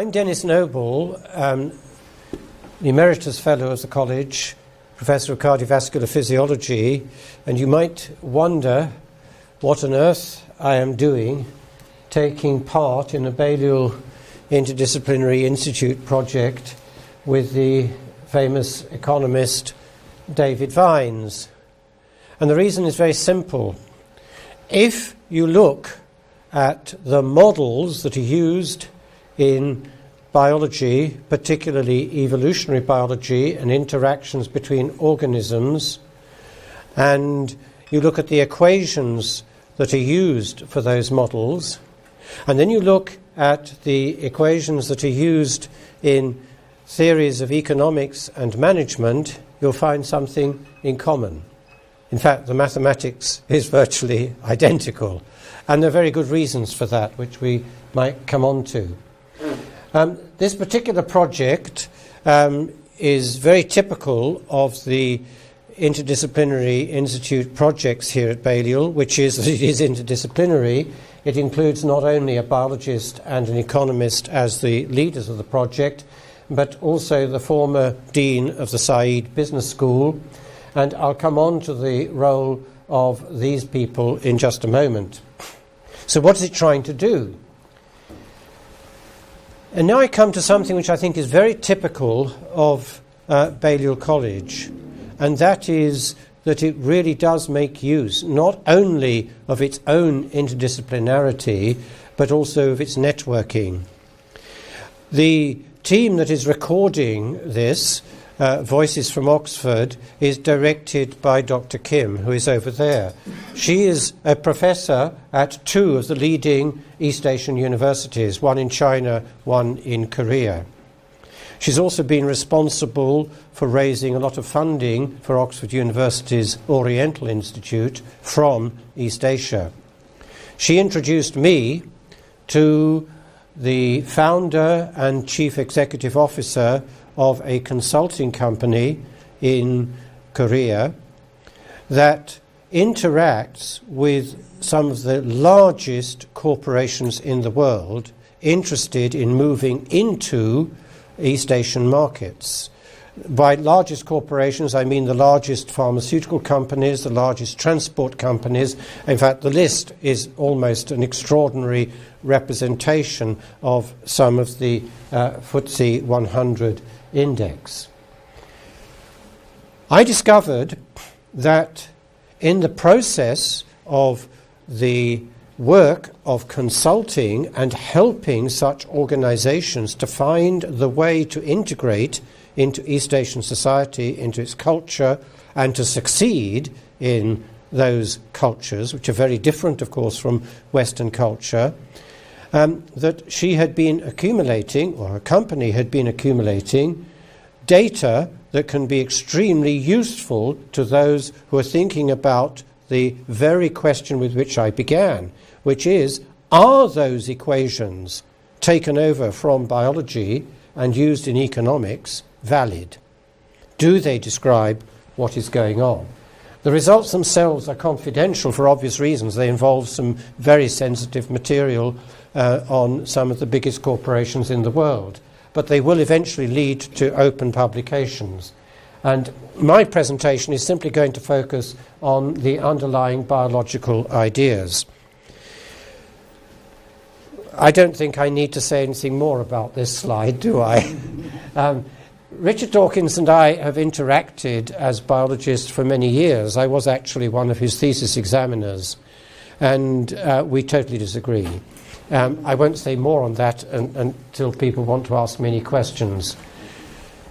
I'm Denis Noble, the Emeritus Fellow of the College, Professor of Cardiovascular Physiology, and you might wonder what on earth I am doing taking part in a Balliol Interdisciplinary Institute project with the famous economist David Vines. And the reason is very simple. If you look at the models that are used in biology, particularly evolutionary biology and interactions between organisms, and you look at the equations that are used for those models, and then you look at the equations that are used in theories of economics and management, you'll find something in common. In fact, the mathematics is virtually identical, and there are very good reasons for that, which we might come on to. This particular project is very typical of the Interdisciplinary Institute projects here at Balliol, which is that it is interdisciplinary. It includes not only a biologist and an economist as the leaders of the project, but also the former dean of the Said Business School. And I'll come on to the role of these people in just a moment. So what is it trying to do? And now I come to something which I think is very typical of Balliol College, and that is that it really does make use not only of its own interdisciplinarity, but also of its networking. The team that is recording this, Voices from Oxford, is directed by Dr. Kim, who is over there. She is a professor at two of the leading East Asian universities, one in China, one in Korea. She's also been responsible for raising a lot of funding for Oxford University's Oriental Institute from East Asia. She introduced me to the founder and chief executive officer of a consulting company in Korea that interacts with some of the largest corporations in the world interested in moving into East Asian markets. By largest corporations, I mean the largest pharmaceutical companies, the largest transport companies. In fact, the list is almost an extraordinary representation of some of the FTSE 100 index. I discovered that in the process of the work of consulting and helping such organizations to find the way to integrate into East Asian society, into its culture, and to succeed in those cultures, which are very different, of course, from Western culture, that she had been accumulating, or her company had been accumulating, data that can be extremely useful to those who are thinking about the very question with which I began, which is, are those equations taken over from biology and used in economics valid? Do they describe what is going on? The results themselves are confidential for obvious reasons. They involve some very sensitive material on some of the biggest corporations in the world, but they will eventually lead to open publications. And my presentation is simply going to focus on the underlying biological ideas. I don't think I need to say anything more about this slide, do I? Richard Dawkins and I have interacted as biologists for many years. I was actually one of his thesis examiners, and we totally disagree. I won't say more on that until people want to ask me any questions.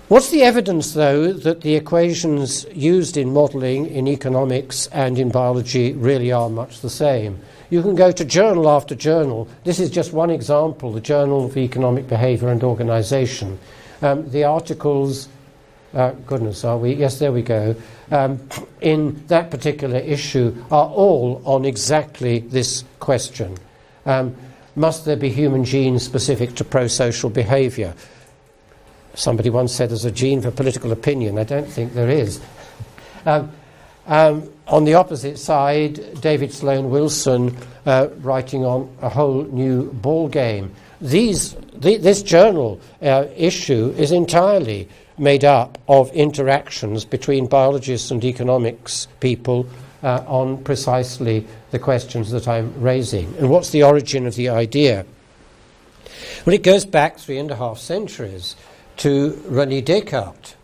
What's the evidence, though, that the equations used in modelling in economics and in biology really are much the same? You can go to journal after journal. This is just one example, the Journal of Economic Behaviour and Organisation. The articles, goodness, are we? Yes, there we go. In that particular issue are all on exactly this question. Must there be human genes specific to pro-social behaviour? Somebody once said there's a gene for political opinion. I don't think there is. On the opposite side, David Sloan Wilson writing on a whole new ball game. this journal issue is entirely made up of interactions between biologists and economics people on precisely the questions that I'm raising. And what's the origin of the idea? Well, it goes back 3.5 centuries to René Descartes,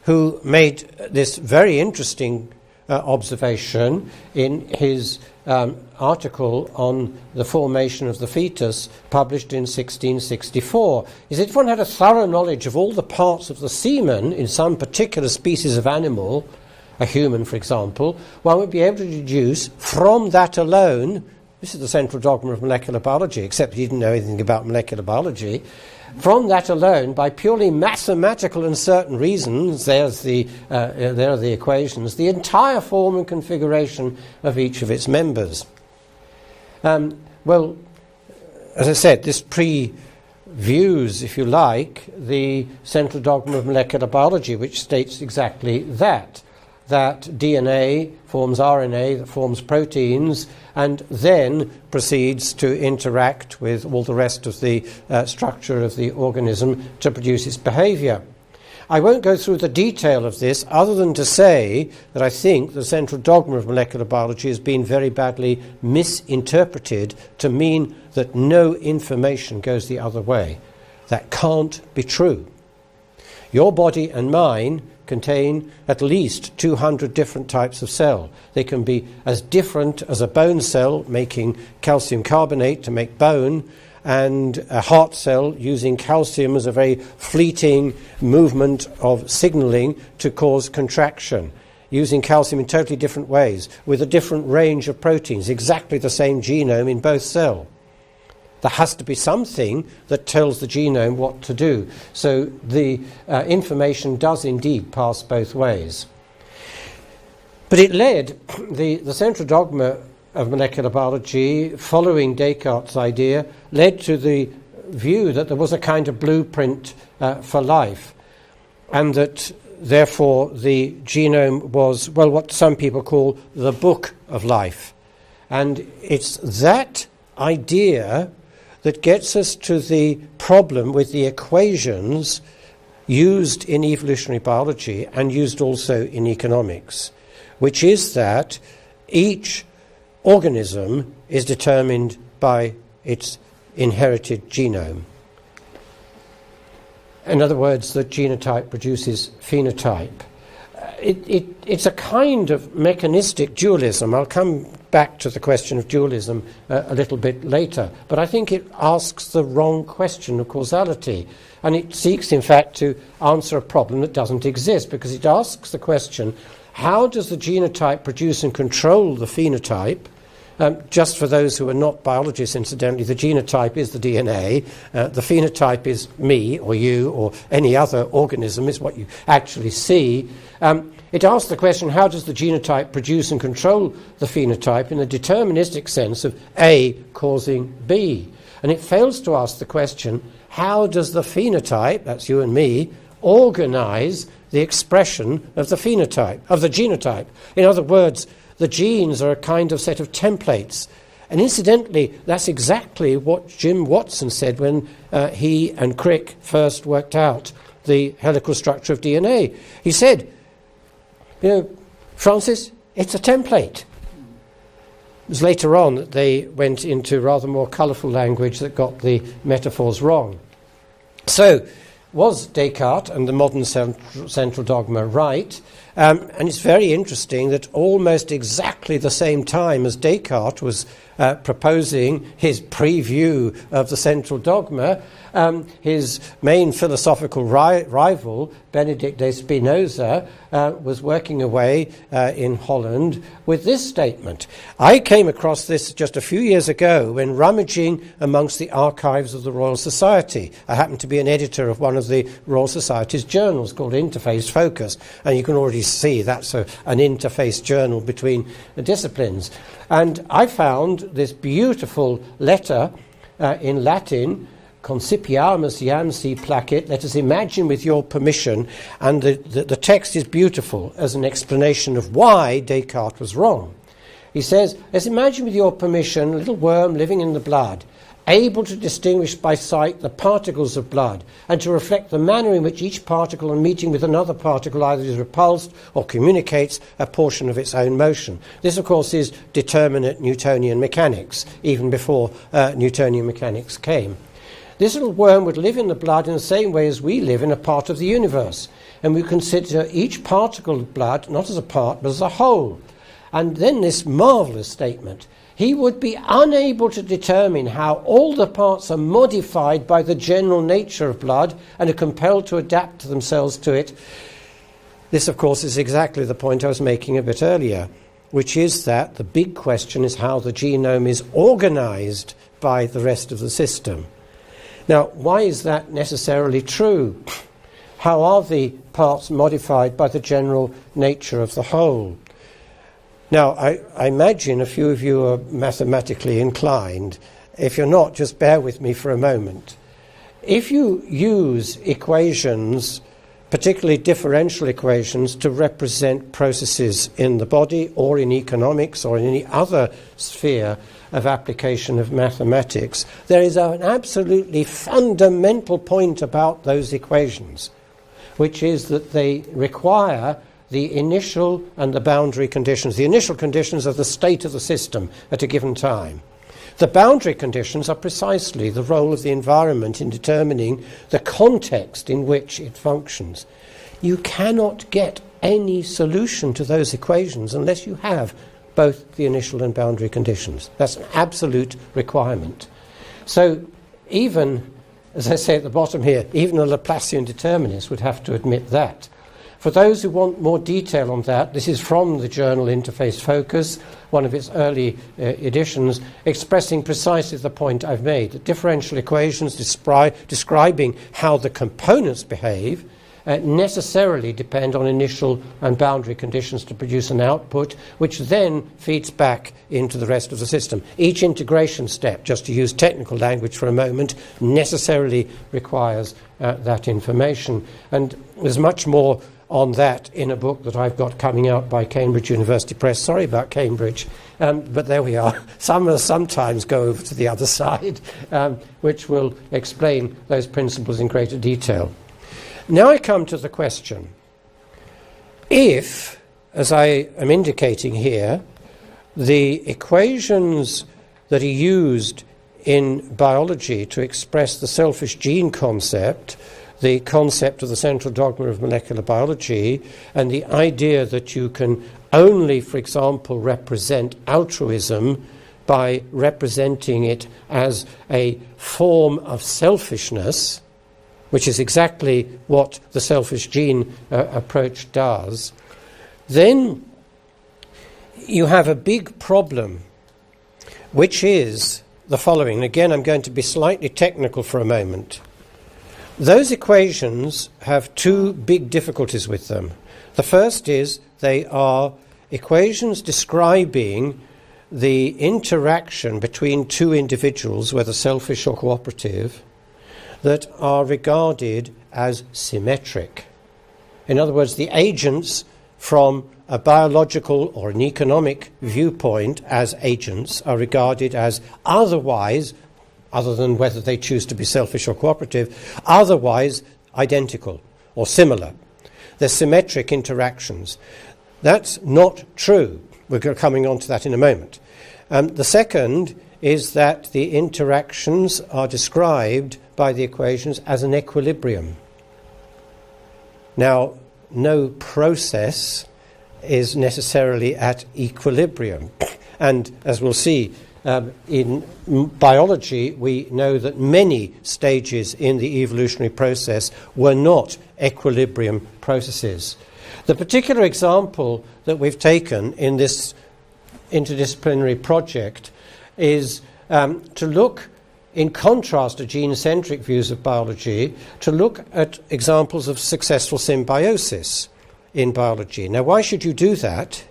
who made this very interesting observation in his article on the formation of the fetus, published in 1664. He said if one had a thorough knowledge of all the parts of the semen in some particular species of animal, a human for example, one would be able to deduce from that alone, this is the central dogma of molecular biology, except he didn't know anything about molecular biology, from that alone, by purely mathematical and certain reasons, there are the equations, the entire form and configuration of each of its members. Well, as I said, this previews, if you like, the central dogma of molecular biology, which states exactly that DNA forms RNA, that forms proteins, and then proceeds to interact with all the rest of the structure of the organism to produce its behavior. I won't go through the detail of this other than to say that I think the central dogma of molecular biology has been very badly misinterpreted to mean that no information goes the other way. That can't be true. Your body and mine contain at least 200 different types of cell. They can be as different as a bone cell making calcium carbonate to make bone, and a heart cell using calcium as a very fleeting movement of signaling to cause contraction, using calcium in totally different ways, with a different range of proteins, exactly the same genome in both cells. There has to be something that tells the genome what to do. So the information does indeed pass both ways. But it led, the central dogma of molecular biology, following Descartes' idea, led to the view that there was a kind of blueprint for life, and that therefore the genome was, well, what some people call the book of life. And it's that idea that gets us to the problem with the equations used in evolutionary biology and used also in economics, which is that each organism is determined by its inherited genome. In other words, that genotype produces phenotype. It's a kind of mechanistic dualism. I'll come back to the question of dualism a little bit later, but I think it asks the wrong question of causality, and it seeks, in fact, to answer a problem that doesn't exist, because it asks the question, how does the genotype produce and control the phenotype? Just for those who are not biologists, incidentally, the genotype is the DNA, the phenotype is me or you or any other organism, is what you actually see. It asks the question, how does the genotype produce and control the phenotype in a deterministic sense of A causing B? And it fails to ask the question, how does the phenotype, that's you and me, organize the expression of the phenotype, of the genotype? In other words, the genes are a kind of set of templates. And incidentally, that's exactly what Jim Watson said when he and Crick first worked out the helical structure of DNA. He said, Francis, it's a template. It was later on that they went into rather more colourful language that got the metaphors wrong. So, was Descartes and the modern central dogma right? And it's very interesting that almost exactly the same time as Descartes was proposing his preview of the central dogma, his main philosophical rival, Benedict de Spinoza, was working away in Holland with this statement. I came across this just a few years ago when rummaging amongst the archives of the Royal Society. I happened to be an editor of one of the Royal Society's journals called Interface Focus, and you can already see that's an interface journal between the disciplines. And I found this beautiful letter in Latin, Concipiamus iam si placet, let us imagine with your permission, and the text is beautiful as an explanation of why Descartes was wrong. He says, let's imagine with your permission a little worm living in the blood. able to distinguish by sight the particles of blood, and to reflect the manner in which each particle on meeting with another particle either is repulsed or communicates a portion of its own motion. This, of course, is determinate Newtonian mechanics, even before Newtonian mechanics came. This little worm would live in the blood in the same way as we live in a part of the universe, and we consider each particle of blood not as a part but as a whole. And then this marvellous statement: he would be unable to determine how all the parts are modified by the general nature of blood and are compelled to adapt themselves to it. This, of course, is exactly the point I was making a bit earlier, which is that the big question is how the genome is organised by the rest of the system. Now, why is that necessarily true? How are the parts modified by the general nature of the whole? Now, I imagine a few of you are mathematically inclined. If you're not, just bear with me for a moment. If you use equations, particularly differential equations, to represent processes in the body or in economics or in any other sphere of application of mathematics, there is an absolutely fundamental point about those equations, which is that they require the initial and the boundary conditions. The initial conditions are the state of the system at a given time. The boundary conditions are precisely the role of the environment in determining the context in which it functions. You cannot get any solution to those equations unless you have both the initial and boundary conditions. That's an absolute requirement. So even, as I say at the bottom here, even a Laplacian determinist would have to admit that. For those who want more detail on that, this is from the journal Interface Focus, one of its early editions, expressing precisely the point I've made, that differential equations describing how the components behave necessarily depend on initial and boundary conditions to produce an output, which then feeds back into the rest of the system. Each integration step, just to use technical language for a moment, necessarily requires that information. And there's much more on that in a book that I've got coming out by Cambridge University Press. Sorry about Cambridge, but there we are. Some will sometimes go over to the other side, which will explain those principles in greater detail. Now I come to the question, if, as I am indicating here, the equations that he used in biology to express the selfish gene concept, the concept of the central dogma of molecular biology, and the idea that you can only, for example, represent altruism by representing it as a form of selfishness, which is exactly what the selfish gene approach does, then you have a big problem, which is the following. Again, I'm going to be slightly technical for a moment. Those equations have two big difficulties with them. The first is they are equations describing the interaction between two individuals, whether selfish or cooperative, that are regarded as symmetric. In other words, the agents from a biological or an economic viewpoint as agents are regarded as otherwise, other than whether they choose to be selfish or cooperative, otherwise identical or similar. They're symmetric interactions. That's not true. We're coming on to that in a moment. The second is that the interactions are described by the equations as an equilibrium. Now, no process is necessarily at equilibrium. And as we'll see, in biology, we know that many stages in the evolutionary process were not equilibrium processes. The particular example that we've taken in this interdisciplinary project is to look, in contrast to genecentric views of biology, to look at examples of successful symbiosis in biology. Now, why should you do that?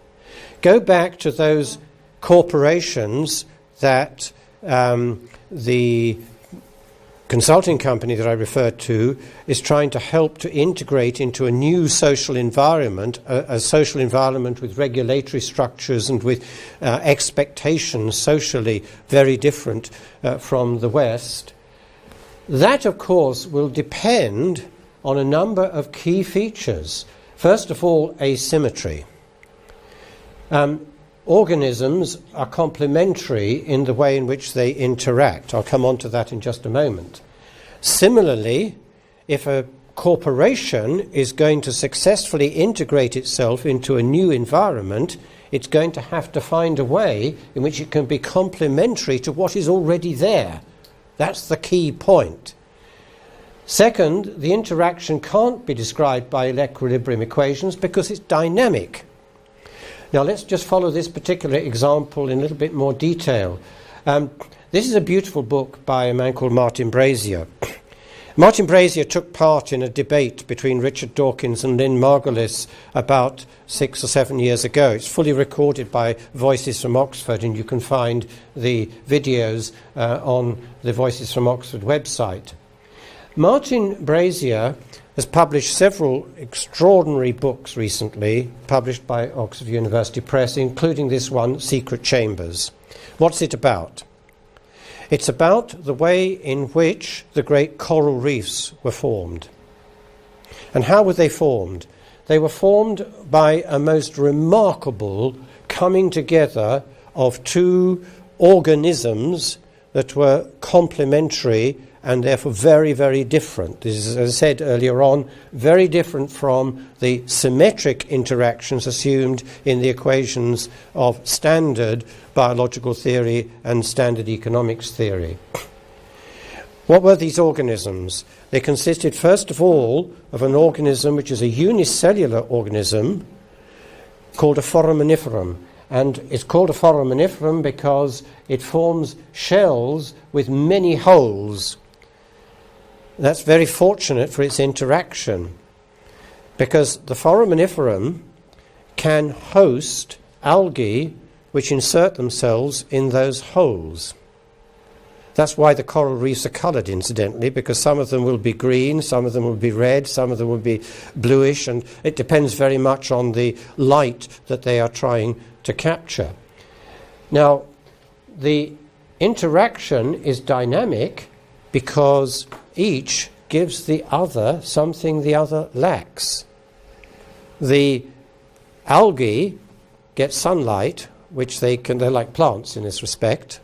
Go back to those corporations that the consulting company that I referred to is trying to help to integrate into a new social environment, a social environment with regulatory structures and with expectations socially very different from the West. That, of course, will depend on a number of key features. First of all, asymmetry. Organisms are complementary in the way in which they interact. I'll come on to that in just a moment. Similarly, if a corporation is going to successfully integrate itself into a new environment, it's going to have to find a way in which it can be complementary to what is already there. That's the key point. Second, the interaction can't be described by equilibrium equations because it's dynamic. Now let's just follow this particular example in a little bit more detail. This is a beautiful book by a man called Martin Brazier. Martin Brazier took part in a debate between Richard Dawkins and Lynn Margulis about 6 or 7 years ago. It's fully recorded by Voices from Oxford, and you can find the videos on the Voices from Oxford website. Martin Brazier has published several extraordinary books recently, published by Oxford University Press, including this one, Secret Chambers. What's it about? It's about the way in which the great coral reefs were formed. And how were they formed? They were formed by a most remarkable coming together of two organisms that were complementary and therefore very, very different. This is, as I said earlier on, very different from the symmetric interactions assumed in the equations of standard biological theory and standard economics theory. What were these organisms? They consisted, first of all, of an organism which is a unicellular organism called a foraminiferum. And it's called a foraminiferum because it forms shells with many holes. That's very fortunate for its interaction, because the foraminiferum can host algae which insert themselves in those holes. That's why the coral reefs are coloured, incidentally, because some of them will be green, some of them will be red, some of them will be bluish, and it depends very much on the light that they are trying to capture. Now, the interaction is dynamic because each gives the other something the other lacks. The algae get sunlight, which they're like plants in this respect,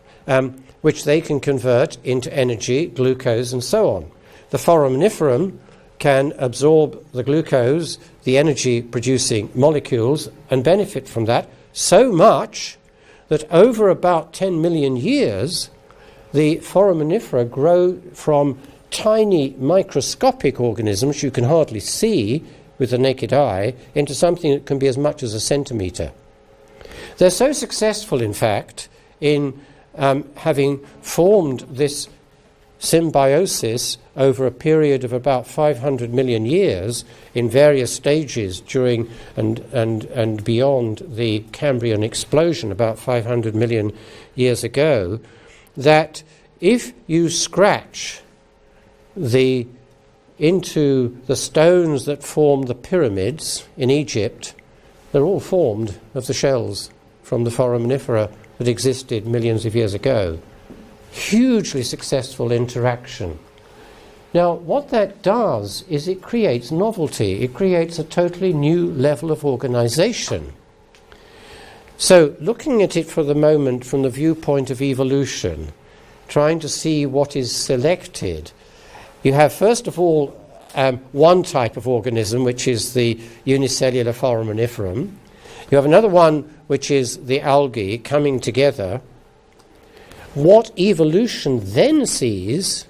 which they can convert into energy, glucose, and so on. The foraminiferum can absorb the glucose, the energy-producing molecules, and benefit from that so much that over about 10 million years, the foraminifera grow from tiny microscopic organisms you can hardly see with the naked eye into something that can be as much as a centimetre. They're so successful, in fact, in having formed this symbiosis over a period of about 500 million years in various stages during and beyond the Cambrian explosion about 500 million years ago, that if you scratch into the stones that form the pyramids in Egypt, they're all formed of the shells from the foraminifera that existed millions of years ago. Hugely successful interaction. Now, what that does is it creates novelty. It creates a totally new level of organization. So, looking at it for the moment from the viewpoint of evolution, trying to see what is selected, you have, first of all, one type of organism, which is the unicellular foraminiferum. You have another one, which is the algae coming together. What evolution then sees,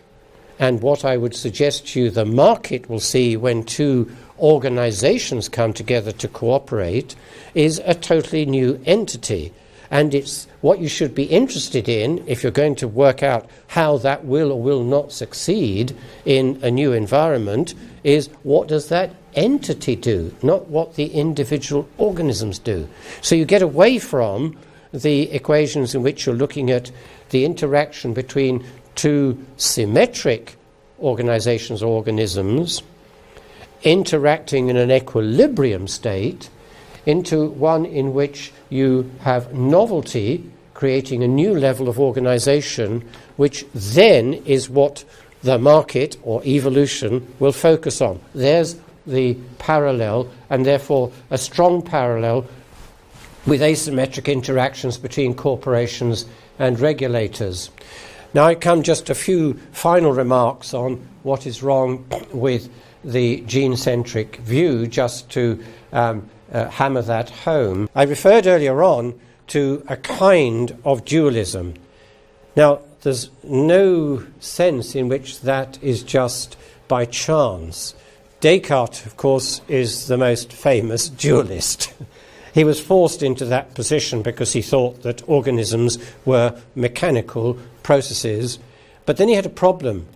and what I would suggest to you the market will see when two organizations come together to cooperate, is a totally new entity. And it's what you should be interested in if you're going to work out how that will or will not succeed in a new environment, is what does that entity do, not what the individual organisms do. So you get away from the equations in which you're looking at the interaction between two symmetric organizations or organisms interacting in an equilibrium state into one in which you have novelty creating a new level of organization, which then is what the market or evolution will focus on. There's the parallel, and therefore a strong parallel with asymmetric interactions between corporations and regulators. Now I come just a few final remarks on what is wrong with the gene-centric view, just to hammer that home. I referred earlier on to a kind of dualism. Now, there's no sense in which that is just by chance. Descartes, of course, is the most famous dualist. He was forced into that position because he thought that organisms were mechanical processes. But then he had a problem.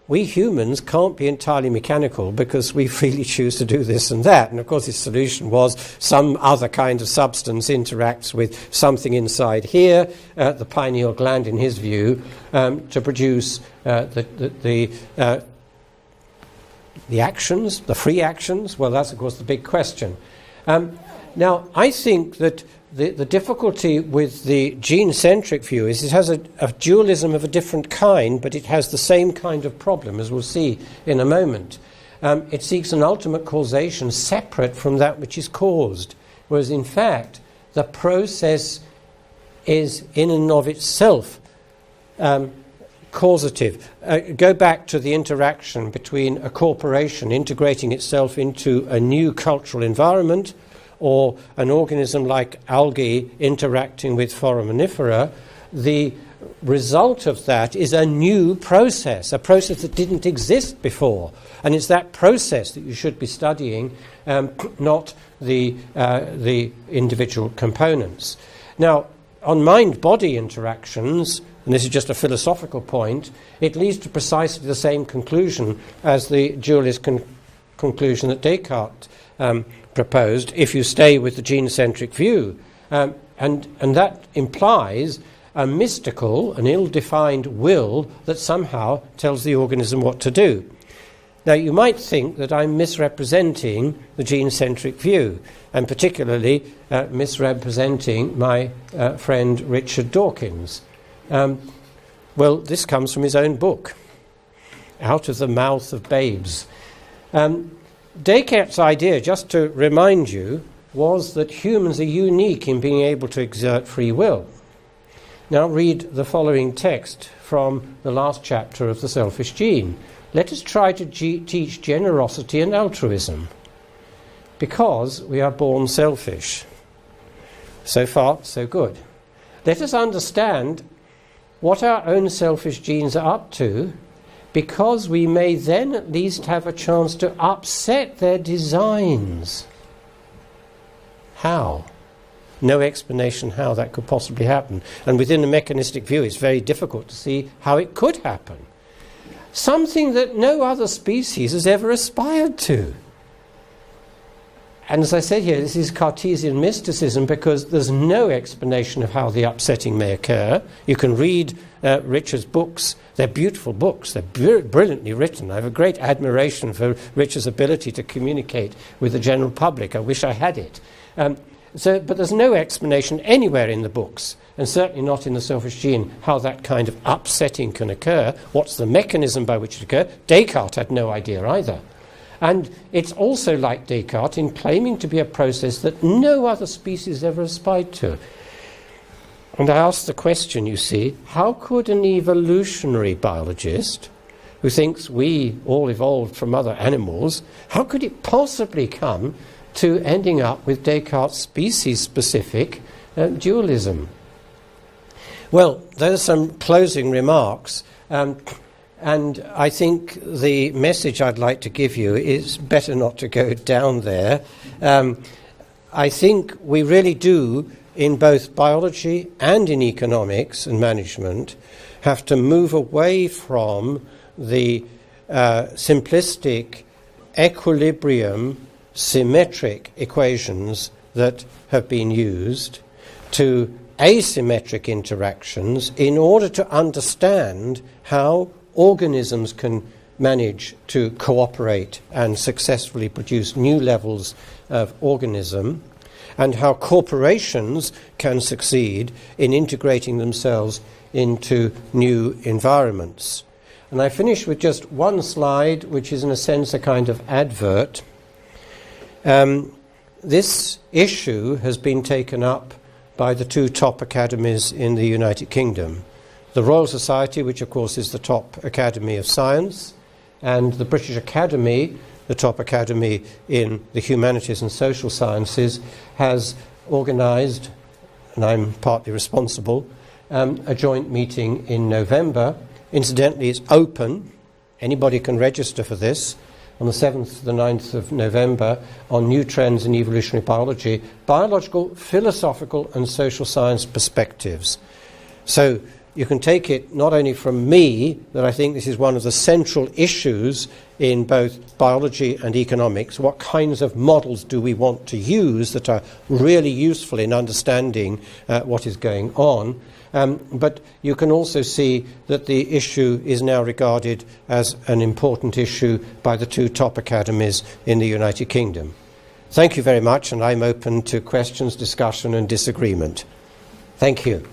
We humans can't be entirely mechanical because we freely choose to do this and that. And of course his solution was some other kind of substance interacts with something inside here, the pineal gland in his view, to produce the actions, the free actions. Well, that's of course the big question. Now, I think that the difficulty with the gene-centric view is it has a dualism of a different kind, but it has the same kind of problem, as we'll see in a moment. It seeks an ultimate causation separate from that which is caused, whereas in fact the process is in and of itself causative. Go back to the interaction between a corporation integrating itself into a new cultural environment, or an organism like algae interacting with foraminifera. The result of that is a new process, a process that didn't exist before. And it's that process that you should be studying, not the individual components. Now, on mind-body interactions, and this is just a philosophical point, it leads to precisely the same conclusion as the dualist conclusion that Descartes proposed, if you stay with the gene-centric view. And that implies a mystical, an ill-defined will that somehow tells the organism what to do. Now, you might think that I'm misrepresenting the gene-centric view, and particularly misrepresenting my friend Richard Dawkins. Well, this comes from his own book, Out of the Mouth of Babes. Descartes' idea, just to remind you, was that humans are unique in being able to exert free will. Now read the following text from the last chapter of The Selfish Gene. Let us try to teach generosity and altruism, because we are born selfish. So far, so good. Let us understand what our own selfish genes are up to, because we may then at least have a chance to upset their designs. How? No explanation how that could possibly happen. And within a mechanistic view, it's very difficult to see how it could happen. Something that no other species has ever aspired to. And as I said here, this is Cartesian mysticism, because there's no explanation of how the upsetting may occur. You can read Richard's books. They're beautiful books. They're brilliantly written. I have a great admiration for Richard's ability to communicate with the general public. I wish I had it. But there's no explanation anywhere in the books, and certainly not in The Selfish Gene, how that kind of upsetting can occur. What's the mechanism by which it occurs? Descartes had no idea either. And it's also like Descartes in claiming to be a process that no other species ever aspired to. And I ask the question, you see, how could an evolutionary biologist who thinks we all evolved from other animals, how could it possibly come to ending up with Descartes' species-specific dualism? Well, those are some closing remarks. And I think the message I'd like to give you is better not to go down there. I think we really do, in both biology and in economics and management, have to move away from the simplistic equilibrium symmetric equations that have been used to asymmetric interactions in order to understand how organisms can manage to cooperate and successfully produce new levels of organism, and how corporations can succeed in integrating themselves into new environments. And I finish with just one slide, which is in a sense a kind of advert. This issue has been taken up by the two top academies in the United Kingdom. The Royal Society, which of course is the top academy of science, and the British Academy, the top academy in the humanities and social sciences, has organised, and I'm partly responsible, a joint meeting in November. Incidentally, it's open. Anybody can register for this on the 7th to the 9th of November on new trends in evolutionary biology, biological, philosophical and social science perspectives. So you can take it not only from me that I think this is one of the central issues in both biology and economics. What kinds of models do we want to use that are really useful in understanding what is going on? But you can also see that the issue is now regarded as an important issue by the two top academies in the United Kingdom. Thank you very much, and I'm open to questions, discussion and disagreement. Thank you.